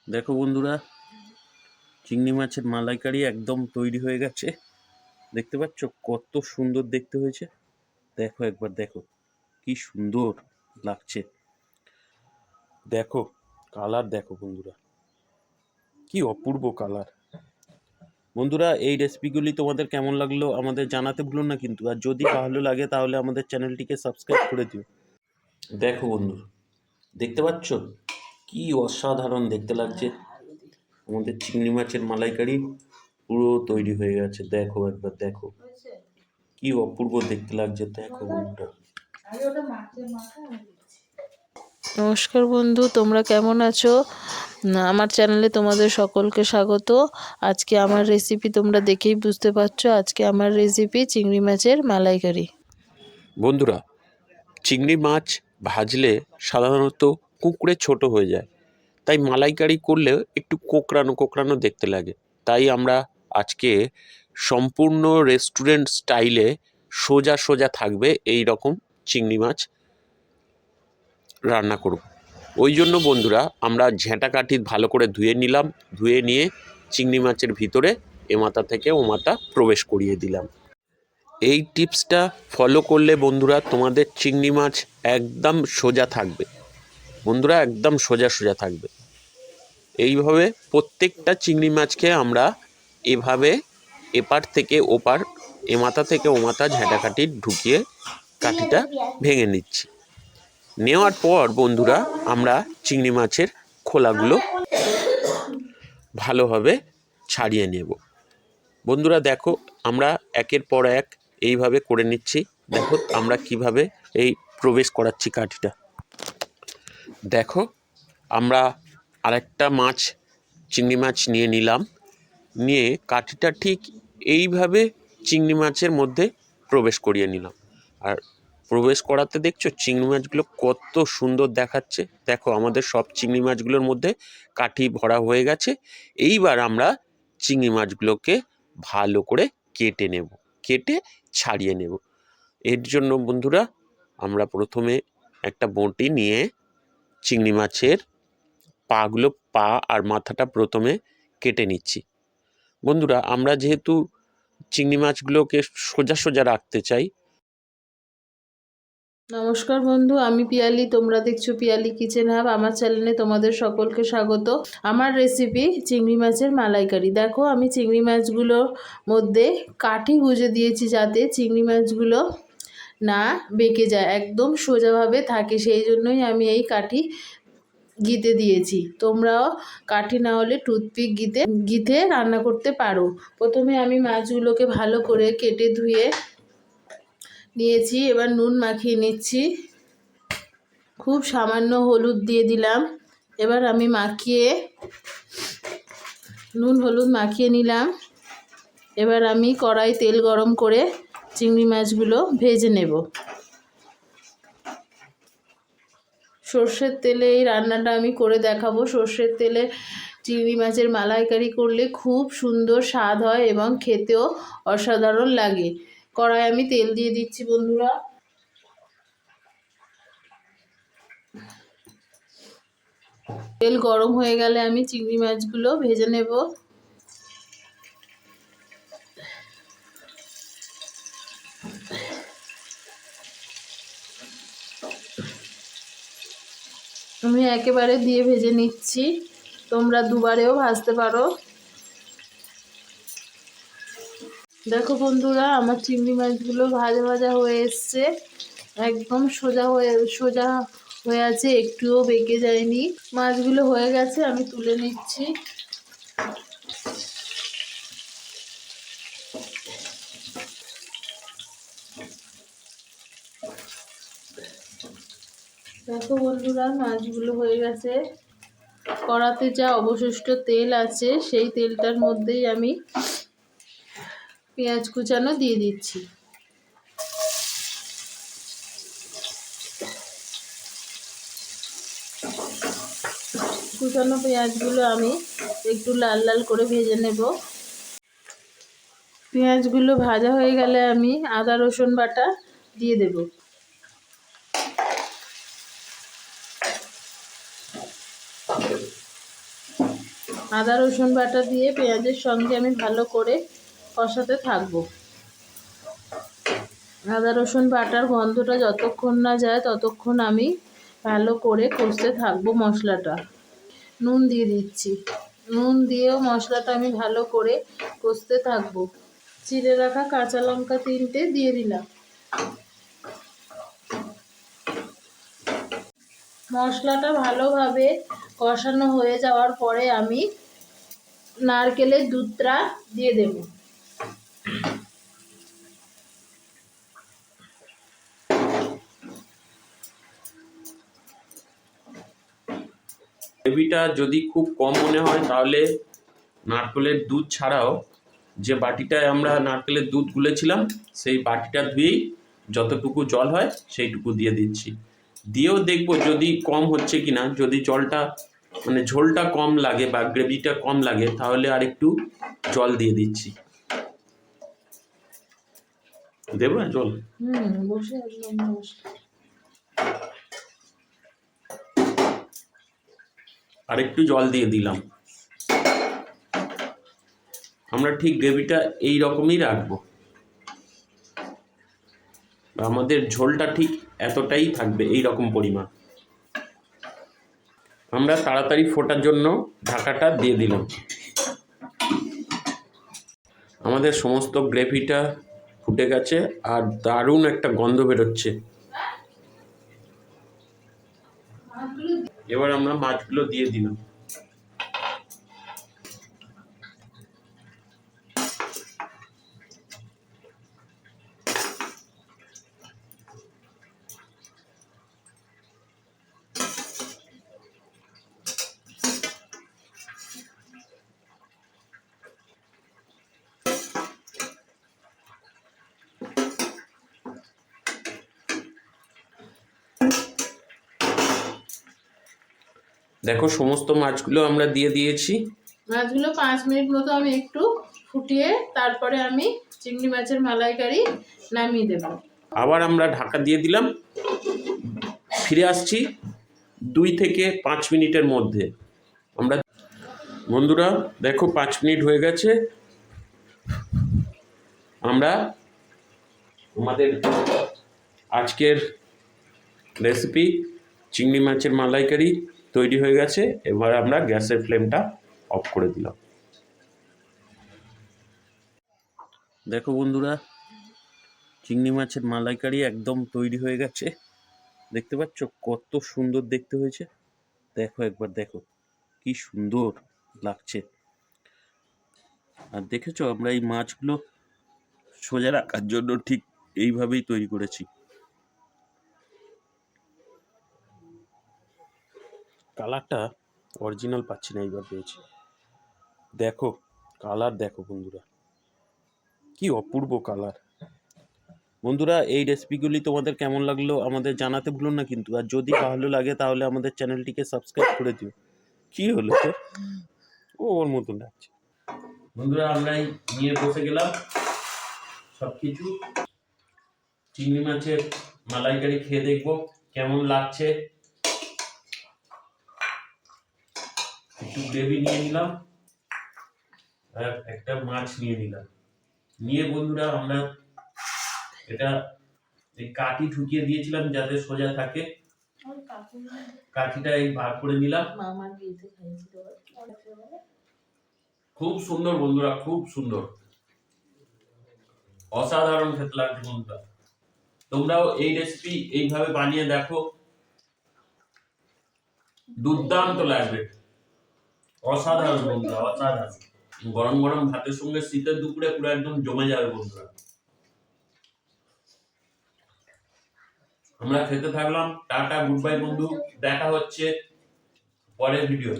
দেখো বন্ধুরা, চিংড়ি মাছের মালাইকারি একদম তৈরি হয়ে গেছে। দেখতে পাচ্ছ কত সুন্দর দেখতে হয়েছে। দেখো একবার দেখো কি সুন্দর লাগছে। দেখো কালার, দেখো বন্ধুরা কি অপূর্ব কালার। বন্ধুরা, এই রেসিপিগুলি তোমাদের কেমন লাগলো আমাদের জানাতে ভুলো না কিন্তু। আর যদি ভালো লাগে তাহলে আমাদের চ্যানেলটিকে সাবস্ক্রাইব করে দিও। দেখো বন্ধু, দেখতে পাচ্ছ কি অসাধারণ দেখতে লাগছে। আমাদের চিংড়ি মাছের মালাইকারি পুরো তৈরি হয়ে গেছে। দেখো একবার দেখো কি অপূর্ব দেখতে লাগছে। দেখো বন্ধুরা, নমস্কার বন্ধু, তোমরা কেমন আছো? আমার চ্যানেলে তোমাদের সকলকে স্বাগত। আজকে আমার রেসিপি তোমরা দেখেই বুঝতে পারছো। আজকে আমার রেসিপি চিংড়ি মাছের মালাইকারি। বন্ধুরা, চিংড়ি মাছ ভাজলে সাধারণত কুঁকড়ে ছোট হয়ে যায়, তাই মালাইকারি করলেও একটু কোঁকড়ানো কোঁকড়ানো দেখতে লাগে। তাই আমরা আজকে সম্পূর্ণ রেস্টুরেন্ট স্টাইলে সোজা সোজা থাকবে এই রকম চিংড়ি মাছ রান্না করব। ওই জন্য বন্ধুরা, আমরা ঝেঁটা কাঠি ভালো করে ধুয়ে নিলাম। ধুয়ে নিয়ে চিংড়ি মাছের ভিতরে এ মাথা থেকে ও মাথা প্রবেশ করিয়ে দিলাম। এই টিপসটা ফলো করলে বন্ধুরা তোমাদের চিংড়ি মাছ একদম সোজা থাকবে। বন্ধুরা, একদম সোজা সোজা থাকবে। এইভাবে প্রত্যেকটা চিংড়ি মাছকে আমরা এভাবে এপার থেকে ওপার, এ মাথা থেকে ও মাথা ঝেঁটা কাঠি ঢুকিয়ে কাঠিটা ভেঙে নিচ্ছি। নেওয়ার পর বন্ধুরা, আমরা চিংড়ি মাছের খোলাগুলো ভালোভাবে ছাড়িয়ে নেব। বন্ধুরা দেখো, আমরা একের পর এক এইভাবে করে নিচ্ছি। দেখো আমরা কিভাবে এই প্রবেশ করাচ্ছি কাঠিটা। দেখো, আমরা আরেকটা মাছ, চিংড়ি মাছ নিয়ে নিলাম। নিয়ে কাঠিটা ঠিক এইভাবে চিংড়ি মাছের মধ্যে প্রবেশ করিয়ে নিলাম। আর প্রবেশ করাতে দেখছো চিংড়ি মাছগুলো কত সুন্দর দেখাচ্ছে। দেখো আমাদের সব চিংড়ি মাছগুলোর মধ্যে কাঠি ভরা হয়ে গেছে। এইবার আমরা চিংড়ি মাছগুলোকে ভালো করে কেটে নেব, কেটে ছাড়িয়ে নেব। এর জন্য বন্ধুরা, আমরা প্রথমে একটা বঁটি নিয়ে চিংড়ি মাছের পা আর মাথাটা প্রথমে কেটে নিচ্ছি। বন্ধুরা, আমরা যেহেতু চিংড়ি মাছগুলোকে সোজা সোজা রাখতে চাই। নমস্কার বন্ধু, আমি পিয়ালি, তোমরা দেখছো পিয়ালি কিচেন হাব। আমার চ্যানেলে তোমাদের সকলকে স্বাগত। আমার রেসিপি চিংড়ি মাছের মালাইকারি। দেখো, আমি চিংড়ি মাছগুলোর মধ্যে কাঠি গুঁজে দিয়েছি যাতে চিংড়ি মাছগুলো না বেঁকে যায়, একদম সোজাভাবে থাকে। সেই জন্যই আমি এই কাঠি গিতে দিয়েছি। তোমরাও কাঠি না হলে টুথপিক গিতে রান্না করতে পারো। প্রথমে আমি মাছগুলোকে ভালো করে কেটে ধুয়ে নিয়েছি। এবার নুন মাখিয়ে নিচ্ছি। খুব সামান্য হলুদ দিয়ে দিলাম। এবার আমি নুন হলুদ মাখিয়ে নিলাম। এবার আমি কড়াই তেল গরম করে চিংড়ি মাছগুলো ভেজে নেব। সর্ষের তেলে এই রান্নাটা আমি করে দেখাবো। সর্ষের তেলে চিংড়ি মাছের মালাইকারি করলে খুব সুন্দর স্বাদ হয় এবং খেতেও অসাধারণ লাগে। কড়াই আমি তেল দিয়ে দিচ্ছি বন্ধুরা। তেল গরম হয়ে গেলে আমি চিংড়ি মাছগুলো ভেজে নেব। আমি একেবারে দিয়ে ভেজে নিচ্ছি। তোমরা দুবারেও ভাজতে পারো। দেখো বন্ধুরা, আমার চিংড়ি মাছগুলো ভাজা ভাজা হয়ে এসছে। একদম সোজা হয়ে আছে, একটুও বেঁকে যায়নি। মাছগুলো হয়ে গেছে, আমি তুলে নিচ্ছি। দেখো বন্ধুরা, মাছগুলো হয়ে গেছে। কড়াতে যা অবশিষ্ট তেল আছে সেই তেলটার মধ্যেই আমি পেঁয়াজ কুচানো দিয়ে দিচ্ছি। কুচানো পেঁয়াজগুলো আমি একটু লাল লাল করে ভেজে নেব। পেঁয়াজগুলো ভাজা হয়ে গেলে আমি আদা রসুন বাটা দিয়ে দেব। আদা রসুন বাটা দিয়ে পেঁয়াজের সঙ্গে আমি ভালো করে কষাতে থাকবো। আদা রসুন বাটার গন্ধটা যতক্ষণ না যায় ততক্ষণ আমি ভালো করে কষতে থাকবো মশলাটা। নুন দিয়ে দিচ্ছি, নুন দিয়েও মশলাটা আমি ভালো করে কষতে থাকবো। চিড়ে রাখা কাঁচা লঙ্কা 3টে দিয়ে দিলাম। মশলাটা ভালোভাবে কষানো হয়ে যাওয়ার পরে আমি নারকেলের দুধটা দিয়ে দেব। গ্রেভিটা যদি খুব কম মনে হয় তাহলে নারকেলের দুধ ছাড়াও যে বাটিটায় আমরা নারকেলের দুধ গুলেছিলাম সেই বাটিটা ধুয়েই যতটুকু জল হয় সেইটুকু দিয়ে দিচ্ছি। দিয়েও দেখবো যদি কম হচ্ছে কিনা, যদি জলটা মানে ঝোলটা কম লাগে বা গ্রেভিটা কম লাগে তাহলে আর একটু জল দিয়ে দিচ্ছি। দেবো না জল? বসে আসলাম। আর একটু জল দিয়ে দিলাম। আমরা ঠিক গ্রেভিটা এই রকমই রাখবো, আমাদের ঝোলটা ঠিক এতটাই থাকবে, এই রকম পরিমাণ। আমরা তাড়াতাড়ি ফোটার জন্য ঢাকাটা দিয়ে দিলাম। আমাদের সমস্ত গ্রেভিটা ফুটে গেছে আর দারুণ একটা গন্ধ বেরোচ্ছে। এবার আমরা মাছগুলো দিয়ে দিলাম। দেখো সমস্ত মাছগুলো আমরা দিয়ে দিয়েছি। মাছগুলো 5 মিনিট মতো আমি একটু ফুটিয়ে তারপরে আমি চিংড়ি মাছের মালাইকারি নামিয়ে দেব। আবার আমরা ঢাকা দিয়ে দিলাম। ফিরে আসছি 2 থেকে 5 মিনিটের মধ্যে। আমরা বন্ধুরা দেখো 5 মিনিট হয়ে গেছে। আমরা আমাদের আজকের রেসিপি চিংড়ি মাছের মালাইকারি তৈরি হয়ে গেছে। এবার আমরা গ্যাসের ফ্লেমটা অফ করে দিলাম। দেখো বন্ধুরা চিংড়ি মাছের মালাইকারি একদম তৈরি হয়ে গেছে। দেখতে পাচ্ছ কত সুন্দর দেখতে হয়েছে। দেখো একবার দেখো কি সুন্দর লাগছে। আর দেখেছো আমরা এই মাছগুলো সোজা রাখার জন্য ঠিক এইভাবেই তৈরি করেছি। কালারটা অরিজিনাল পাচ্ছি না, এইবার পেয়েছি। দেখো কালার দেখো বন্ধুরা, কি অপূর্ব কালার। বন্ধুরা এই রেসিপিগুলি তোমাদের কেমন লাগলো আমাদের জানাতে ভুলো না কিন্তু। আর যদি ভালো লাগে তাহলে আমাদের চ্যানেলটিকে সাবস্ক্রাইব করে দিও। কি হলো তো ওর মতন লাগছে। বন্ধুরা আমরাই নিয়ে বসে গেলাম সব কিছু। চিংড়ি মাছের মালাইকারি খেয়ে দেখবো কেমন লাগছে। একটু গ্রেভি নিয়ে নিলাম আর একটা মাছ নিয়ে নিলাম। নিয়ে বন্ধুরা আমরা এটা এই কাঠি ঢুকিয়ে দিয়েছিলাম যাতে সোজা থাকে, কাঠিটা এই ভাগ করে নিলাম। খুব সুন্দর বন্ধুরা, খুব সুন্দর, অসাধারণ খেতে লাগছে বন্ধুরা। তোমরাও এই রেসিপি এইভাবে বানিয়ে দেখো, দুর্দান্ত লাগবে, অসাধারণ বন্ধুরা, অসাধারণ। গরম গরম ভাতের সঙ্গে শীতের দুপুরে পুরো একদম জমে যাবে বন্ধুরা। আমরা খেতে থাকলাম। টাটা, গুড বাই বন্ধু, দেখা হচ্ছে পরের ভিডিও।